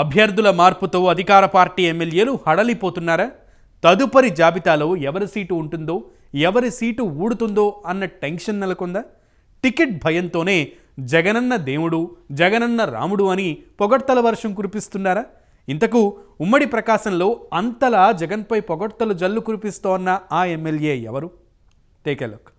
అభ్యర్థుల మార్పుతో అధికార పార్టీ ఎమ్మెల్యేలు హడలిపోతున్నారా? తదుపరి జాబితాలో ఎవరి సీటు ఉంటుందో, ఎవరి సీటు ఊడుతుందో అన్న టెన్షన్ నెలకొందా? టికెట్ భయంతోనే జగనన్న దేవుడు, జగనన్న రాముడు అని పొగడ్తల వర్షం కురిపిస్తున్నారా? ఇంతకు ఉమ్మడి ప్రకాశంలో అంతలా జగన్పై పొగడ్తలు జల్లు కురిపిస్తోన్న ఆ ఎమ్మెల్యే ఎవరు? Take a look.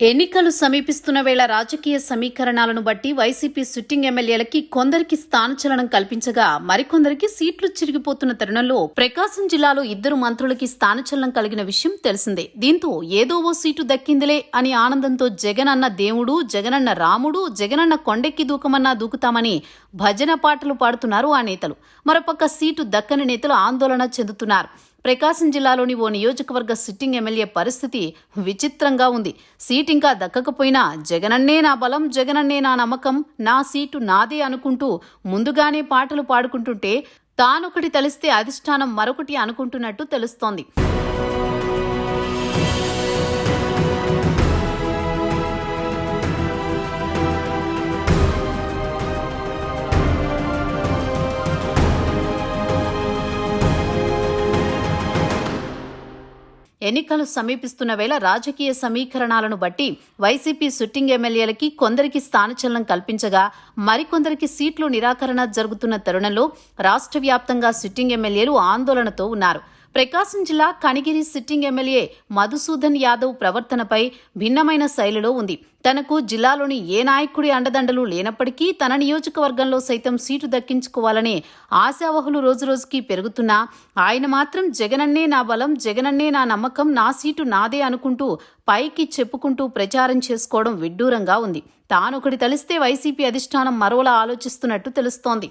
ఎన్నికలు సమీపిస్తున్న వేళ రాజకీయ సమీకరణాలను బట్టి వైసీపీ సిట్టింగ్ ఎమ్మెల్యేలకి కొందరికి స్థానచలనం కల్పించగా మరికొందరికి సీట్లు చిరిగిపోతున్న తరుణంలో ప్రకాశం జిల్లాలో 2 మంత్రులకి స్థానచలనం కలిగిన విషయం తెలిసిందే. దీంతో ఏదో ఓ సీటు దక్కిందిలే అని ఆనందంతో జగనన్న దేవుడు, జగనన్న రాముడు, జగనన్న కొండెక్కి దూకమన్నా దూకుతామని భజన పాటలు పాడుతున్నారు ఆ నేతలు. మరోపక్క సీటు దక్కని నేతలు ఆందోళన చెందుతున్నారు. ప్రకాశం జిల్లాలోని ఓ నియోజకవర్గ సిట్టింగ్ ఎమ్మెల్యే పరిస్థితి విచిత్రంగా ఉంది. సీట్ ఇంకా దక్కకపోయినా జగనన్నే నా బలం, జగనన్నే నా నమ్మకం, నా సీటు నాదే అనుకుంటూ ముందుగానే పాటలు పాడుకుంటుంటే తానొకటి తలిస్తే అధిష్టానం మరొకటి అనుకుంటున్నట్టు తెలుస్తోంది. ఎన్నికలు సమీపిస్తున్న వేళ రాజకీయ సమీకరణాలను బట్టి వైసీపీ సిట్టింగ్ ఎమ్మెల్యేలకి కొందరికి స్థానచలనం కల్పించగా మరికొందరికి సీట్లు నిరాకరణ జరుగుతున్న తరుణంలో రాష్ట్ర వ్యాప్తంగా సిట్టింగ్ ఎమ్మెల్యేలు ఆందోళనతో ఉన్నారు. ప్రకాశం జిల్లా కనిగిరి సిట్టింగ్ ఎమ్మెల్యే మధుసూదన్ యాదవ్ ప్రవర్తనపై భిన్నమైన శైలిలో ఉంది. తనకు జిల్లాలోని ఏ నాయకుడి అండదండలు లేనప్పటికీ తన నియోజకవర్గంలో సైతం సీటు దక్కించుకోవాలనే ఆశావహులు రోజురోజుకి పెరుగుతున్నా ఆయన మాత్రం జగనన్నే నా బలం, జగనన్నే నా నమ్మకం, నా సీటు నాదే అనుకుంటూ పైకి చెప్పుకుంటూ ప్రచారం చేసుకోవడం విడ్డూరంగా ఉంది. తానొకటి తలిస్తే వైసీపీ అధిష్టానం మరోలా ఆలోచిస్తున్నట్టు తెలుస్తోంది.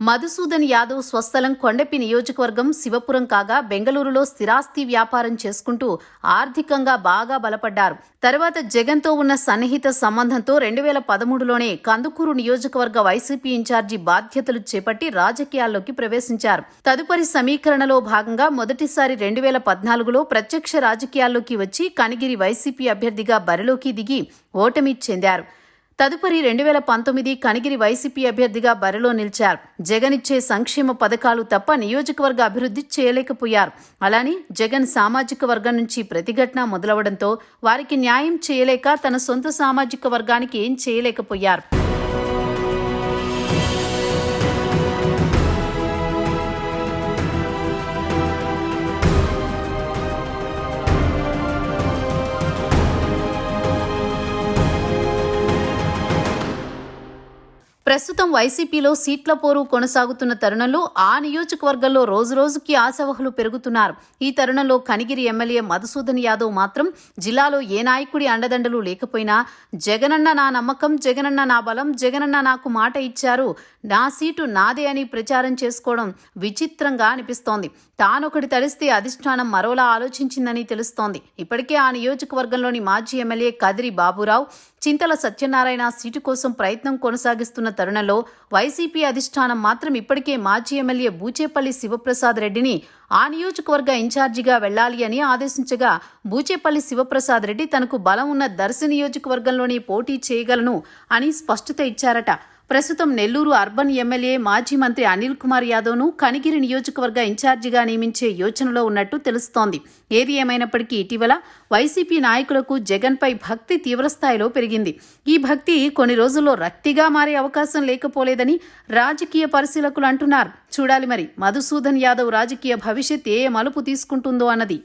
మధుసూదన్ యాదవ్ స్వస్థలం కొండపి నియోజకవర్గం శివపురం కాగా బెంగళూరులో స్థిరాస్తి వ్యాపారం చేసుకుంటూ ఆర్థికంగా బాగా బలపడ్డారు. తర్వాత జగన్తో ఉన్న సన్నిహిత సంబంధంతో 2013లోనే కందుకూరు నియోజకవర్గ వైసీపీ ఇన్ఛార్జి బాధ్యతలు చేపట్టి రాజకీయాల్లోకి ప్రవేశించారు. తదుపరి సమీకరణలో భాగంగా మొదటిసారి 2014లో ప్రత్యక్ష రాజకీయాల్లోకి వచ్చి కనిగిరి వైసీపీ అభ్యర్థిగా బరిలోకి దిగి ఓటమి చెందారు. తదుపరి 2019 కనిగిరి వైసీపీ అభ్యర్థిగా బరిలో నిలిచారు. జగన్ ఇచ్చే సంక్షేమ పథకాలు తప్ప నియోజకవర్గ అభివృద్ధి చేయలేకపోయారు. అలానే జగన్ సామాజిక వర్గం నుంచి ప్రతిఘటన మొదలవడంతో వారికి న్యాయం చేయలేక తన సొంత సామాజిక వర్గానికి ఏం చేయలేకపోయారు. ప్రస్తుతం వైసీపీలో సీట్ల పోరు కొనసాగుతున్న తరుణంలో ఆ నియోజకవర్గంలో రోజురోజుకి ఆశావహులు పెరుగుతున్నారు. ఈ తరుణంలో కనిగిరి ఎమ్మెల్యే మధుసూదన్ యాదవ్ మాత్రం జిల్లాలో ఏ నాయకుడి అండదండలు లేకపోయినా జగనన్న నా నమ్మకం, జగనన్న నా బలం, జగనన్న నాకు మాట ఇచ్చారు, నా సీటు నాదే అని ప్రచారం చేసుకోవడం విచిత్రంగా అనిపిస్తోంది. తానొకటి తలిస్తే అధిష్టానం మరోలా ఆలోచించిందని తెలుస్తోంది. ఇప్పటికే ఆ నియోజకవర్గంలోని మాజీ ఎమ్మెల్యే కదిరి బాబురావు, చింతల సత్యనారాయణ సీటు కోసం ప్రయత్నం కొనసాగిస్తున్న తరుణంలో వైసీపీ అధిష్టానం మాత్రం ఇప్పటికే మాజీ ఎమ్మెల్యే బూచేపల్లి శివప్రసాద్ రెడ్డిని ఆ నియోజకవర్గ ఇన్ఛార్జిగా వెళ్లాలి అని ఆదేశించగా బూచేపల్లి శివప్రసాద్ రెడ్డి తనకు బలం ఉన్న దర్శి నియోజకవర్గంలోనే పోటీ చేయగలను అని స్పష్టత ఇచ్చారట. ప్రస్తుతం నెల్లూరు అర్బన్ ఎమ్మెల్యే మాజీ మంత్రి అనిల్ కుమార్ యాదవ్ను కనిగిరి నియోజకవర్గ ఇన్ఛార్జిగా నియమించే యోచనలో ఉన్నట్టు తెలుస్తోంది. ఏది ఏమైనప్పటికీ ఇటీవల వైసీపీ నాయకులకు జగన్పై భక్తి తీవ్రస్థాయిలో పెరిగింది. ఈ భక్తి కొన్ని రోజుల్లో రక్తిగా మారే అవకాశం లేకపోలేదని రాజకీయ పరిశీలకులు అంటున్నారు. చూడాలి మరి మధుసూదన్ యాదవ్ రాజకీయ భవిష్యత్ ఏ మలుపు తీసుకుంటుందో అన్నది.